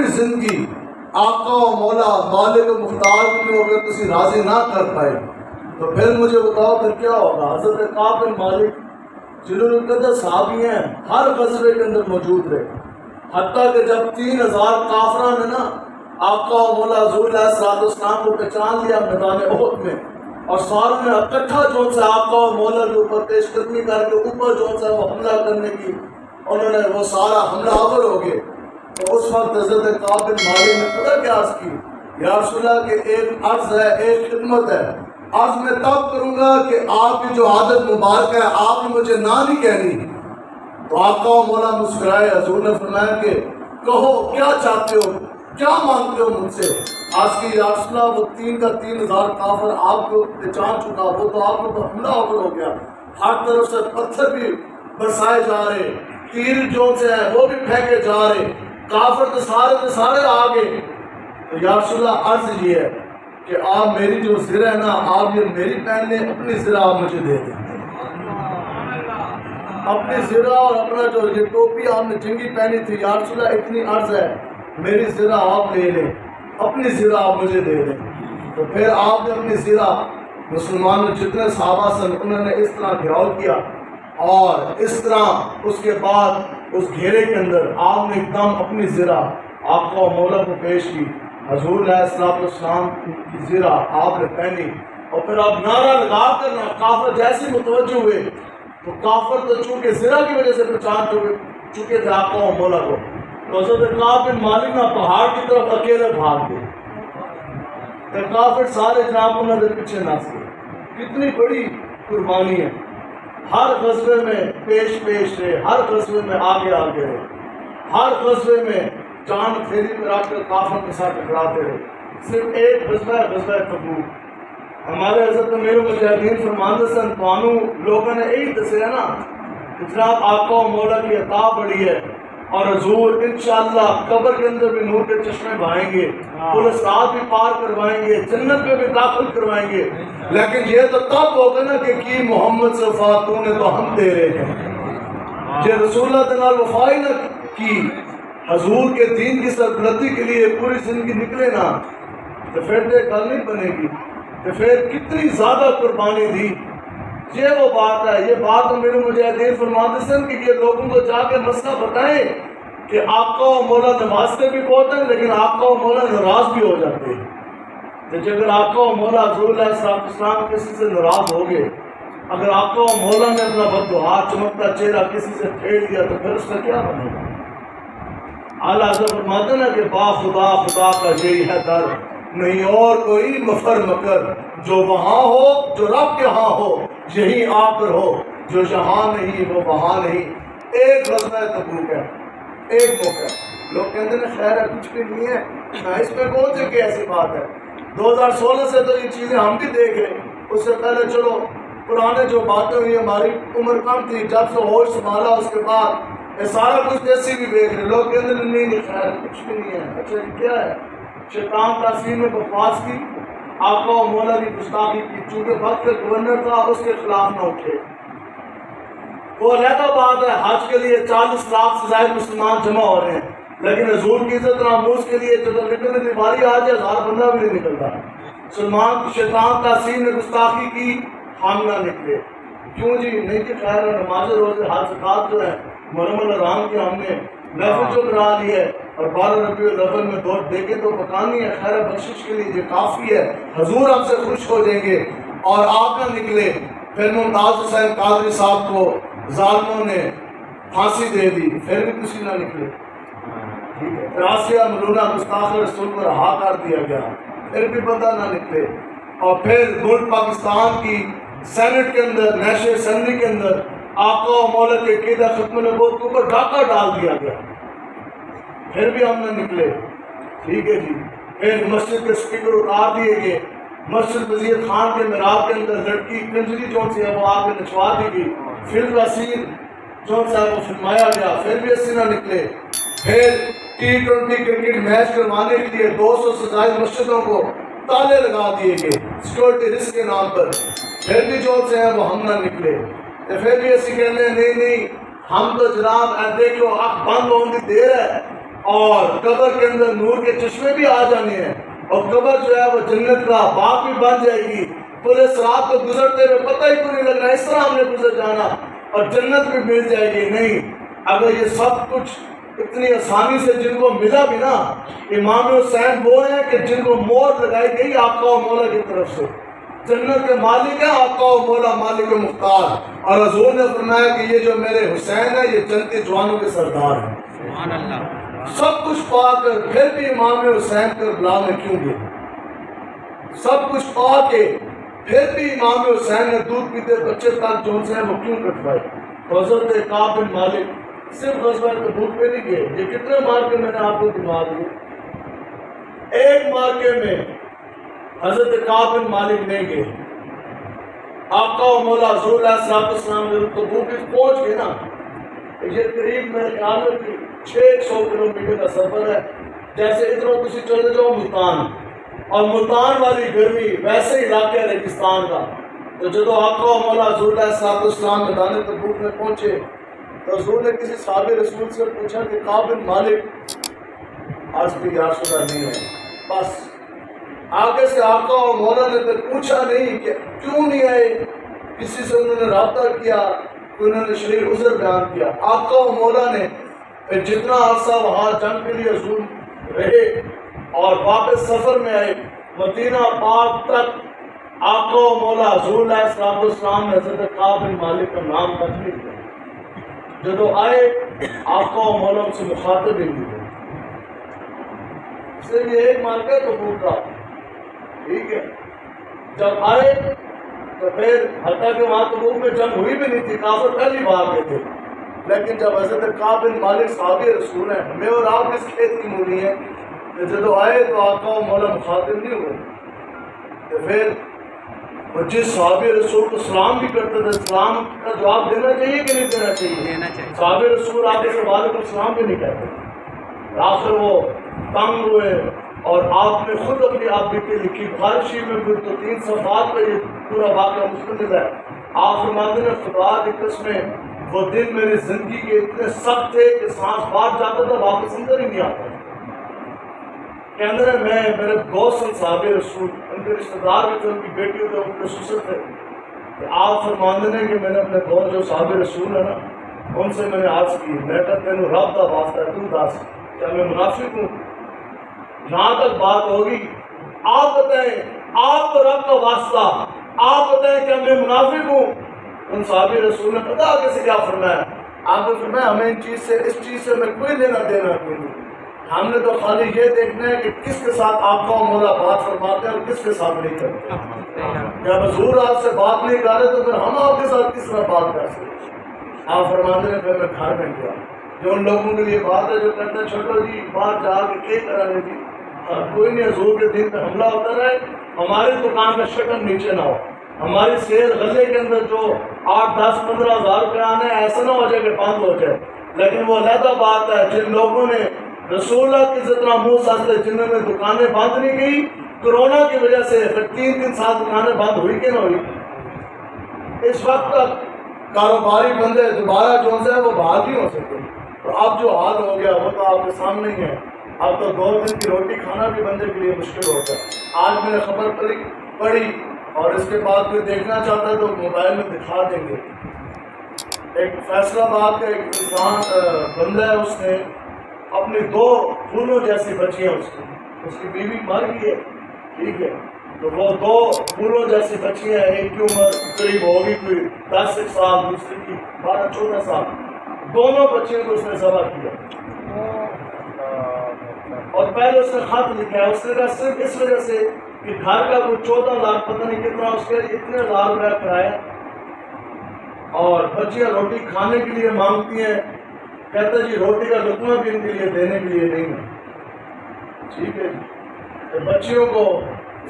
پوری زندگی آقا و مولا مالک و مختار کو اگر کسی راضی نہ کر پائے تو پھر مجھے بتاؤ پھر کیا ہوگا؟ حضرت کعب بن مالک جلال القدر صحابی ہیں، ہر غزوے کے اندر موجود رہے، حتیٰ کہ جب 3000 کافروں نے نا آقا و مولا حضور علیہ السلام کو پہچان لیا میدان احد میں، اور ساروں نے اکٹھا جو سے آقا و مولا کے اوپر پیش قدمی کر کے اوپر جو سے وہ حملہ کرنے کی انہوں نے وہ سارا حملہ آور ہو گئے، تو اس وقت حضرت کعب بن مالک نے پتہ کیا عرض کی؟ یا رسول اللہ کہ ایک عرض ہے، ایک خدمت ہے، عرض میں تب کروں گا کہ آپ کی جو عادت مبارک ہے آپ نے مجھے نہ نہیں کہنی۔ تو آقا و مولا مسکرائے، حضور نے فرمایا کہ کہو کیا چاہتے ہو، کیا مانگتے ہو مجھ سے؟ آج کی یا رسول اللہ وہ 3000 کافر آپ کو پہچان چکا، وہ تو آپ کو حملہ آور ہو گیا، ہر طرف سے پتھر بھی برسائے جا رہے، تیر جو سے ہیں وہ بھی پھینکے جا رہے، کافر تو سارے آگے۔ تو یا رسول اللہ عرض یہ ہے کہ آپ میری جو زرہ ہے نا، آپ یہ میری پہن لیں، اپنی زرہ آپ مجھے دے دیں، اپنی زرہ اور اپنا جو یہ ٹوپی آپ نے جنگی پہنی تھی، یا رسول اللہ اتنی عرض ہے میری زرہ آپ لے لیں، اپنی زرہ آپ مجھے دے دیں۔ تو پھر آپ نے اپنی زرہ مسلمانوں جتنے صحابہ سن انہوں نے اس طرح گھیراؤ کیا، اور اس طرح اس کے بعد اس گھیرے کے اندر آپ نے ایک دم اپنی زرہ آقا و مولا کو پیش کی، حضور علیہ السلام کی زرہ آپ نے پہنی، اور پھر آپ نعرہ لگا کر کافر جیسے متوجہ ہوئے، تو کافر تو چونکہ زرہ کی وجہ سے پہچان چکے تھے آقا و مولا کو، تو حضرت کعب بن مالک نہ پہاڑ کی طرف اکیلے بھاگ گئے، تو کافر سارے جناب انہوں نے پیچھے نہ سے۔ کتنی بڑی قربانی ہے، ہر غزوے میں پیش رہے، ہر غزوے میں آگے رہے، ہر غزوے میں جان پھیری پر آ کر کافروں کے ساتھ ٹکراتے رہے۔ صرف ایک غزوہ تبوک، ہمارے حضرت امیر المجاہدین فرماندے سن توانوں لوگوں نے یہی دسیا نا کہ جناب آقا و مولا کی عطا بڑی ہے، اور حضور انشاءاللہ قبر کے اندر بھی نور کے چشمے بہائیں گے، پلسرات بھی پار کروائیں گے، جنت میں بھی داخل کروائیں گے، لیکن یہ تو تب ہوگا نا کہ کی محمد سے وفا تو نے تو ہم تیرے ہیں، جے رسول اللہ تعالیٰ وفائی نہ کی، حضور کے دین کی سربلندی کے لیے پوری زندگی نکلے نا، تو پھر تو گل نہیں بنے گی، تو پھر کتنی زیادہ قربانی دی۔ یہ وہ بات ہے، یہ بات میرے مجاہدین فرماتے سن کہ یہ لوگوں کو جا کے مسئلہ بتائیں کہ آقا و مولا نوازتے بھی بہت ہیں لیکن آقا و مولا ناراض بھی ہو جاتے ہیں۔ تو اگر آقا و مولا حضور علیہ السلام کسی سے ناراض ہو گئے، اگر آقا و مولا نے اپنا بددعا چمکتا چہرہ کسی سے پھیر دیا تو پھر اس کا کیا بنے گا؟ اعلیٰ حضرت فرماتے ہیں کہ با خدا کا یہی ہے در، نہیں اور کوئی مفر مکر، جو وہاں ہو جو رب کے ہاں ہو، یہی آ کر ہو، جو جہاں نہیں وہ وہاں نہیں۔ ایک غزوہ تبوک ہے، ایک موقع ہے، لوگ کہتے ہیں خیر ہے کچھ بھی نہیں ہے، میں اس پہ کون سے کہ ایسی بات ہے۔ 2016 سے تو یہ چیزیں ہم بھی دیکھ رہے ہیں، اس سے پہلے چلو پرانے جو باتیں ہوئی ہماری عمر کم تھی، جب سے ہوش سنبھالا اس کے بعد یہ سارا کچھ جیسی بھی دیکھ رہے، لوگ کہتے ہیں نہیں خیر کچھ بھی نہیں ہے۔ اچھا یہ کیا ہے؟ شیطان تاثیر میں بکواس کی، آقا و مولا کی گستاخی کی، چونکہ وقت کے گورنر تھا اس کے خلاف نہ اٹھے۔ وہ علیحدہ بات ہے، حج کے لیے 40 لاکھ سے زائد مسلمان جمع ہو رہے ہیں، لیکن حضور کی عزت ناموز کے لیے جب نکلنے کی باری آ جائے 1000 بندہ بھی نہیں نکلتا۔ سلمان شیطان تاثیر نے گستاخی کی، ہم نہ نکلے، کیوں جی؟ نہیں کہ خیر نماز روزے حج زکات جو ہے محرم الحرام کی ہم نے محفل جو کرا لی ہے، اور 12 ربیع الاول میں دو دیکھے تو پکانی ہے، خیر بخشش کے لیے یہ کافی ہے، حضور ہم سے خوش ہو جائیں گے، اور آپ نہ نکلے۔ پھر ممتاز حسین قادری صاحب کو ظالموں نے پھانسی دے دی، پھر بھی کسی نہ نکلے۔ راسیہ ملونہ گستاخ رسول کو رہا کر دیا گیا، پھر بھی پتہ نہ نکلے۔ اور پھر ملک پاکستان کی سینٹ کے اندر، نیشنل اسمبلی کے اندر آقا و مولا کے عقیدہ ختم نبوت کے اوپر ڈاکہ ڈال دیا گیا، پھر بھی ہم نہ نکلے۔ ٹھیک ہے جی، پھر مسجد کے سپیکر اتار دیے گئے، مسجد وزیر خان کے محراب کے اندر لڑکی کنجری جو سی ہے وہ آ کے نچوا دی گئی، فلم وسیل جو ہے وہ فلمایا گیا، پھر بھی اسی نہ نکلے۔ پھر T20 کرکٹ میچ کروانے کے لیے 200 سے زائد مسجدوں کو تالے لگا دیے گئے سیکورٹی رسک کے نام پر، پھر بھی جو سے ہیں وہ ہم نہ نکلے۔ پھر بھی ایسی کہنے نہیں ہم تو جناب دیکھو اب بند ہونے کی دیر ہے، اور قبر کے اندر نور کے چشمے بھی آ جانے ہیں، اور قبر جو ہے وہ جنت کا باغ بھی بن جائے گی. پورے صراط کو گزرتے ہوئے پتہ ہی کو نہیں لگ رہا اس طرح ہم نے گزر جانا، اور جنت بھی مل جائے گی. نہیں، اگر یہ سب کچھ اتنی آسانی سے جن کو ملا بھی نا، امام حسین وہ ہیں کہ جن کو مہر لگائی گئی آقا و مولا کی طرف سے. جنت کے مالک ہیں آقا و مولا، مالک و مختار. اور حضور نے فرمایا کہ یہ جو میرے حسین ہے یہ جنتی جوانوں کے سردار ہیں. سبحان اللہ. سب کچھ پا کر پھر بھی امام حسین کربلا میں کیوں گئے؟ سب کچھ پا کے پھر بھی امام حسین نے دودھ پیتے بچے تک جو سے ہیں وہ کیوں کٹوائے؟ حضرت کعب بن مالک صرف غزوہ تبوک پہ نہیں گئے. یہ کتنے مارکے میں نے آپ کو دماغ دیے؟ ایک مارکے میں حضرت کعب بن مالک نہیں گئے. آقا و مولا حضور علیہ السلام نے تبوک پہنچ گئے نا، یہ قریب میرے خیال میں 600 کلومیٹر کا سفر ہے. جیسے ادھر کسی چلے جاؤ ملتان، اور ملتان والی گرمی ویسے علاقے ریگستان کا. تو جب آقا و مولا حضور علیہ السلام میدان تبوک میں پہنچے تو حضور نے کسی صحابی رسول سے پوچھا کہ کعب بن مالک آج بھی یارشدہ نہیں ہے. بس آگے سے آقا و مولا نے پھر پوچھا نہیں کہ کیوں نہیں آئے. کسی سے انہوں نے رابطہ کیا، انہوں نے شریع عذر بیان کیا. آقا و مولا نے پھر جتنا عرصہ وہاں جنگ کے لیے حضور رہے اور واپس سفر میں آئے مدینہ پاک تک، آقا و مولا حضور علیہ السلام نے حضرت کعب بن مالک کا نام تک نہیں لیا. جب آئے آقا و مولا ان سے مخاطب ہی نہیں ہوئے. صرف یہ ایک مارکا تو پوچھ رہا، ٹھیک ہے. جب آئے تو پھر حتیٰ کہ وہاں تبوک میں جنگ ہوئی بھی نہیں تھی، کافر پہلی بار گئے تھے. لیکن جب حضرت کعب بن مالک صحابی رسول ہیں، ہمیں اور آپ اس کھیت کی مولی ہے کہ جب آئے تو آقا و مولا مخاطب نہیں ہوئے. تو پھر وہ جس صحابی رسول کو سلام بھی کرتے تھے، سلام کا جواب دینا چاہیے کہ نہیں دینا چاہیے؟ صحابی رسول آگے سے وعلیکم السلام بھی نہیں کہتے. آخر وہ تنگ ہوئے اور آپ نے خود اپنی آپ بیتی لکھی بخاری شریف میں بھی تو 3 صفحات پہ یہ پورا واقعہ مستند ہے. آپ فرماتے ہیں خدا کی قسمیں وہ دن میری زندگی کے اتنے سخت تھے کہ سانس باہر جاتا تھا واپس اندر ہی نہیں آتا. کہنے رہے میں میرے دوست صحابی رسول ان کے رشتہ دار بھی تھے، ان کی بیٹی تھے، ان کے سسر تھے، کہ آپ فرماتے ہیں کہ میں نے اپنے دور جو صحابی رسول ہے نا ان سے میں نے عرض کی، میں کہتا تینوں رب کا واسطہ ہے تو دس کیا میں منافق ہوں؟ جہاں تک بات ہوگی آپ بتائیں، آپ تو رب کا واسطہ، آپ بتائیں کیا میں منافق ہوں؟ ان صحابی رسول نے پتہ آگے سے کیا فرمایا؟ آپ نے فرمایا ہمیں ان چیز سے اس چیز سے میں کوئی لینا دینا کوئی نہیں. ہم نے تو خالی یہ دیکھنا ہے کہ کس کے ساتھ آقا و مولا بات فرماتے ہیں اور کس کے ساتھ نہیں کرتے. جب حضور آپ سے بات نہیں کر رہے تو پھر ہم آپ کے ساتھ کس طرح بات کر سکتے؟ آپ فرماتے ہیں پھر میں گھر میں گیا. جو ان لوگوں کے لیے بات ہے جو کہتے ہیں چھوٹو جی باہر جا کے کیا کرا گے جی، کوئی نہیں حضور کے دین پہ حملہ ہوتا رہے، ہماری دکان کا شٹر نیچے نہ ہو، ہماری سیل غلے کے اندر جو 8 10 15 ہزار روپے آنے ایسا نہ ہو جائے کہ بند ہو جائے. لیکن وہ علیحدہ بات ہے جن لوگوں نے رسول اللہ کی اتنا منہ سانستے جنہوں نے دکانیں بند نہیں کی کرونا کی وجہ سے، پھر 3 سال دکانیں بند ہوئی کہ نہ ہوئی. اس وقت تک کاروباری بندے دوبارہ جو ہے وہ باہر نہیں ہو سکتے. تو اب جو حال ہو گیا وہ تو آپ کے سامنے ہی ہے. اب تو 2 دن کی روٹی کھانا بھی بندے کے لیے مشکل ہوتا ہے. آج میں نے خبر پڑھی اور اس کے بعد کوئی دیکھنا چاہتا ہے تو موبائل میں دکھا دیں گے. ایک فیصلہ باد کا ایک انسان بندہ ہے، اس نے اپنی 2 پھولوں جیسی بچیاں اس کی بیوی مر گئی ہے، ٹھیک ہے. تو وہ 2 پھولوں جیسی بچیاں ہیں، ایک کی عمر قریب ہوگی کوئی 10 سال، دوسری کی 12 14 سال. دونوں بچیوں کو اس نے ذبح کیا اور پہلے اس نے خط لکھا ہے. اس نے کہا صرف اس وجہ سے کہ گھر کا کوئی 14,000 پتہ نہیں کتنا اس کے اتنے ہزار روپیہ کرایہ، اور بچیاں روٹی کھانے کے لیے مانگتی ہیں. کہتا جی روٹی کا لقمہ بھی ان کے لیے دینے کے لیے نہیں ہے، ٹھیک ہے جی. تو بچیوں کو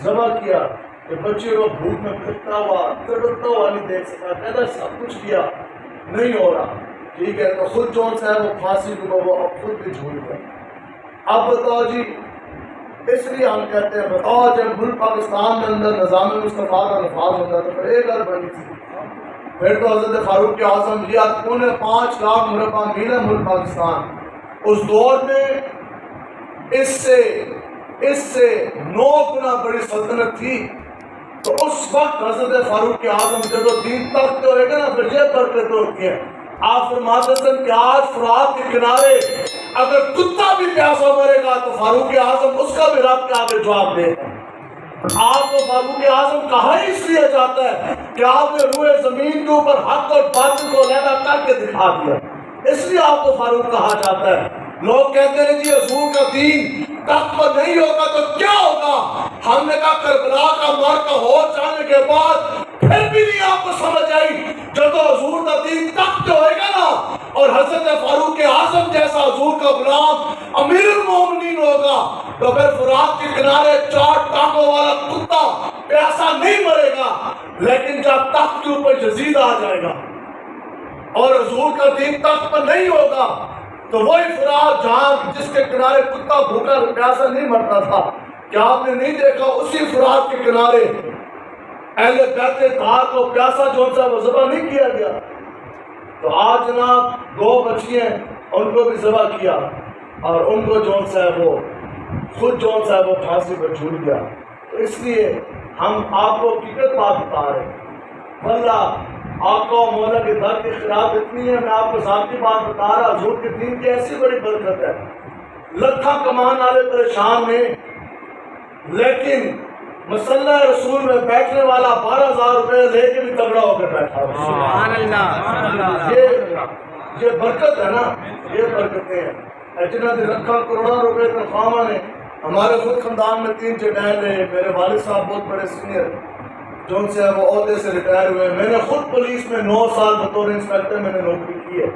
ذبح کیا کہ بچیوں کو بھوک میں پھرتا ہوا تڑپتا ہوا نہیں دیکھ سکا. کہتا سب کچھ کیا نہیں ہو رہا، ٹھیک ہے. تو خود جون سا ہے وہ پھانسی کو وہ اب خود بھی جھول گیا. اب بتاؤ جی، اس لیے ہم کہتے ہیں بتاؤ جب ملک پاکستان کے اندر نظام مصطفیٰ کا نفاذ ہوتا تو پھر ایک گھر بنی تھی. پھر تو حضرت فاروق اعظم یہ 5 لاکھ مربع میل ہے ملک پاکستان. اس دور میں اس سے 9 گنا بڑی سلطنت تھی. تو اس وقت حضرت فاروق اعظم جب دین تک ہوئے گا نا پھر یہ برکت ہوتی ہے. آپ فرماتے ہیں کہ آج فرات کے کنارے اگر کتا بھی پیاسا مرے گا تو فاروق اعظم اس کا بھی رب کے آگے جواب دے. آپ کو فاروق اعظم کہا ہی اس لیے جاتا ہے کہ آپ نے روئے زمین کے اوپر حق اور باطل کو علیحدہ کر کے دکھا دیا, اس لیے آپ کو فاروق کہا جاتا ہے. لوگ کہتے ہیں جی حضور کا دین تخت پر نہیں ہوگا تو کیا ہوگا؟ ہم نے کہا کربلا کا معرکہ ہو جانے کے بعد پھر بھی نہیں آپ کو سمجھ آئی. جب تو حضور کا دین تخت ہوئے گا نا اور حضرت فاروق اعظم جیسا حضور کا غلام امیر المومنین ہوگا تو پھر فرات کے کنارے 4 ٹانگوں والا کتا پیاسا نہیں مرے گا. لیکن جب تخت کے اوپر یزید آ جائے گا اور حضور کا دین تخت پر نہیں ہوگا تو وہی فرات جہاں جس کے کنارے کتا بھوکا پیاسا نہیں مرتا تھا, کیا آپ نے نہیں دیکھا اسی فرات کے کنارے اہل بیت طاہر کو پیاسا جو سا وہ ذبح نہیں کیا گیا؟ تو آج جناب 2 بچیاں ان کو بھی ذبح کیا اور ان کو جو سا ہے وہ خود جو سا ہے وہ پھانسی پر جھول گیا. تو اس لیے ہم آپ کو حقیقت بات بتا رہے ہیں. واللہ آقا و مولا کے در کی خیرات اتنی ہے, میں آپ کو ذاتی بات بتا رہا, حضور کے دین کی ایسی بڑی برکت ہے. لکھاں کمان والے پریشان ہیں لیکن مسلح رسول میں بیٹھنے والا 12,000 روپے لے کے بھی تگڑا ہو کر بیٹھا. سبحان اللہ. یہ برکت ہے نا, یہ برکتیں ہیں. جنہوں نے لکھاں کروڑوں روپے تنخواہ نے, ہمارے خود خاندان میں 3 جٹائل ہیں. میرے والد صاحب بہت بڑے سینئر جو ان سے وہ عہدے سے ریٹائر ہوئے. میں نے خود پولیس میں 9 سال بطور انسپیکٹر میں نے نوکری کی ہے.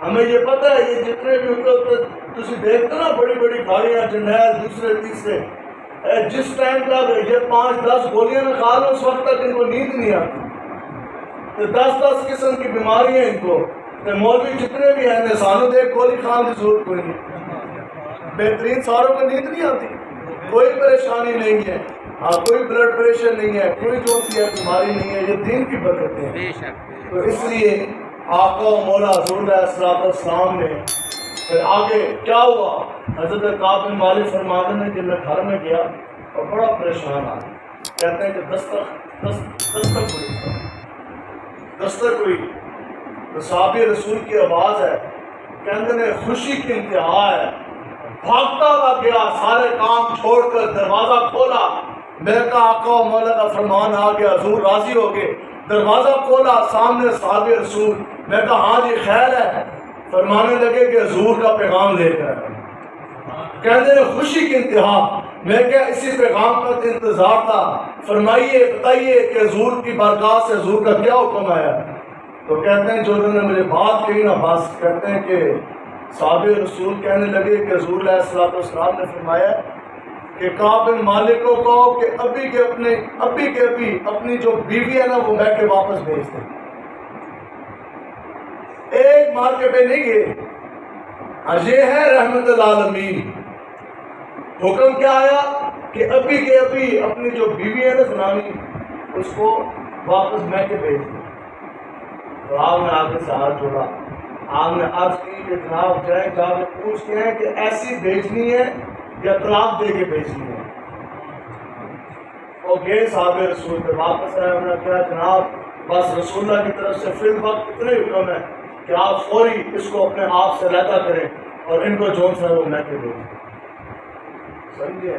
ہمیں یہ پتہ ہے یہ جتنے بھی ہوتے تسی دیکھتے نا بڑی بڑی گاڑیاں جنرل دوسرے تیسرے, جس ٹائم تک یہ 5-10 گولیاں نہ کھا لو اس وقت تک ان کو نیند نہیں آتی. تو 10 قسم کی بیماریاں ان کو. تو مولوی جتنے بھی ہیں سانو دیکھ گولی کھان کی ضرورت کوئی نہیں. بہترین ساروں کو نیند نہیں آتی, کوئی پریشانی نہیں ہے, کوئی بلڈ پریشر نہیں ہے, کوئی جو سی بیماری نہیں ہے. یہ دین کی برکتیں ہیں. تو اس لیے آقا و مولا حضور علیہ السلام نے پھر آگے کیا ہوا؟ حضرت کعب بن مالک فرماتے ہیں کہ میں گھر میں گیا اور بڑا پریشان آ. کہتے ہیں کہ دستک ہوئی تو صحابی رسول کی آواز ہے, کہتے ہیں خوشی کی انتہا ہے. بھاگتا ہوا گیا, سارے کام چھوڑ کر دروازہ کھولا. میں کہا آقا و مولا کا فرمان آ گیا, حضور راضی ہو گئے. دروازہ کھولا, سامنے صحابی رسول. میں کہا ہاں جی خیر ہے. فرمانے لگے کہ حضور کا پیغام لے کر. کہتے ہیں خوشی کی انتہا. میں کیا اسی پیغام کا انتظار تھا. فرمائیے بتائیے کہ حضور کی بارگاہ سے حضور کا کیا حکم آیا؟ تو کہتے ہیں جو انہوں نے مجھے بات کہی نا بس, کہتے ہیں کہ صحابی رسول کہنے لگے کہ حضور علیہ السلام نے فرمایا کہ کعب بن مالک کو کہو کہ ابھی کے ابھی اپنی جو بیوی ہے نا وہ میں کے واپس بھیج دیں. ایک مارکے پہ نہیں گئے. یہ ہے رحمت العالمین. حکم کیا آیا کہ ابھی کے ابھی اپنی جو بیوی ہے نا زنانی اس کو واپس میں کے بھیج دیں. تو آپ نے آگے سے ہاتھ جوڑا, آپ نے عرض کی کہ جناب جائیں جا کے پوچھتے ہیں کہ ایسی بھیجنی ہے یا طلاق دے کے بھیجنی ہے. اور گئے صحابہ رسول پہ واپس آئے. انہوں نے کہا جناب بس رسول اللہ کی طرف سے فی الوقت اتنے حکم ہے کہ آپ فوری اس کو اپنے آپ سے علیحدہ کریں اور ان کو جون سے وہ میں کے بھیجیں. سمجھے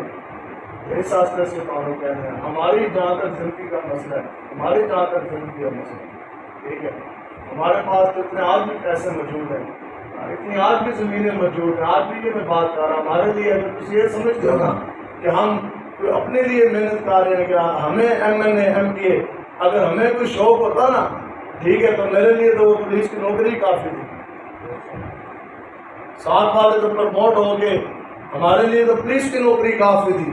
اس آستے سے قانون کہنے ہیں ہماری جہاں تک زندگی کا مسئلہ ہے, ہماری جہاں تک زندگی کا مسئلہ ہے, ٹھیک ہے. ہمارے پاس تو اتنے آج بھی پیسے موجود ہیں, اتنی آج بھی زمینیں موجود ہیں. آج بھی یہ میں بات کر رہا ہوں ہمارے لیے اگر تم یہ سمجھتے ہو نا کہ ہم اپنے لیے محنت کر رہے ہیں کہ ہمیں MNA اگر ہمیں کوئی شوق ہوتا نا ٹھیک ہے تو میرے لیے تو وہ پولیس کی نوکری کافی تھی. 7 والے تو پرموٹ ہو گئے, ہمارے لیے تو پولیس کی نوکری کافی تھی.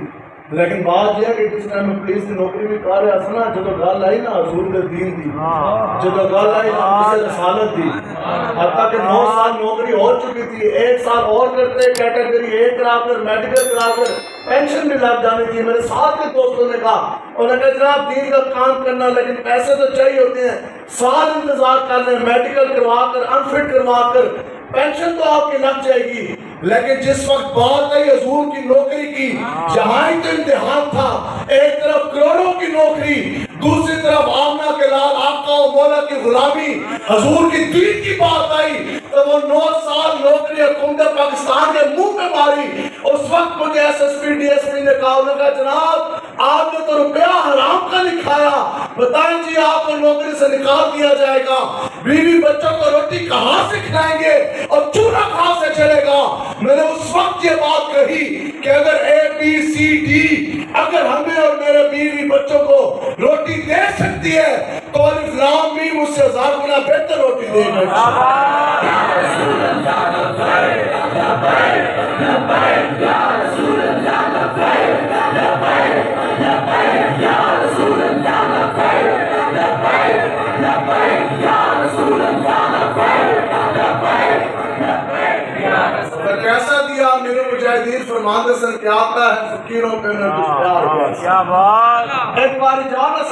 لیکن بات یہ ہے کہ جس نے ہمیں پولیس کی نوکری بھی کر رہا تھا نا جب گل آئی نا حضور کے دین دی, جب گل آئی نا رسالت دی, حتیٰ کہ 9 سال نوکری ہو چکی تھی, 1 سال اور کرتے کیٹیگری 1 کرا کر میڈیکل کرا کر پینشن بھی لگ جانی تھی. میرے ساتھ کے دوستوں نے کہا, انہوں نے کہا جناب دین کا کام کرنا لیکن پیسے تو چاہیے ہوتے ہیں, سال انتظار کر رہے ہیں, میڈیکل کروا کر انفٹ کروا کر پینشن تو آپ کی لگ جائے گی لیکن جس وقت بات آئی حضور کی نوکری کی، یہاں ہی تو امتحان تھا۔ ایک طرف کروڑوں کی نوکری، دوسری طرف آمنہ کے لال آقا و مولا کی غلامی، حضور کی دین کی بات آئی تو وہ 9 سال نوکری حکومت پاکستان کے منہ پہ ماری۔ اس وقت مجھے S S P D S P نے کہا جناب آپ نے تو روپیہ حرام کا لکھایا، بتائیں جی آپ کو نوکری سے نکال دیا جائے گا، بیوی بچوں کو روٹی کہاں سے کھلائیں گے اور چولہا کہاں سے چلے گا؟ میں نے اس وقت یہ بات کہی کہ اگر اے بی سی ڈی اگر ہمیں اور میرے بیوی بچوں کو روٹی دے سکتی ہے تو الف لام میم اس سے 1000 گنا بہتر روٹی دے گا۔ کیسا دیا میرے مجاہدین فرماندے سن کہ آتا ہے فقیروں پہ میں کچھ پیار۔ کیا بات! ایک بار جانا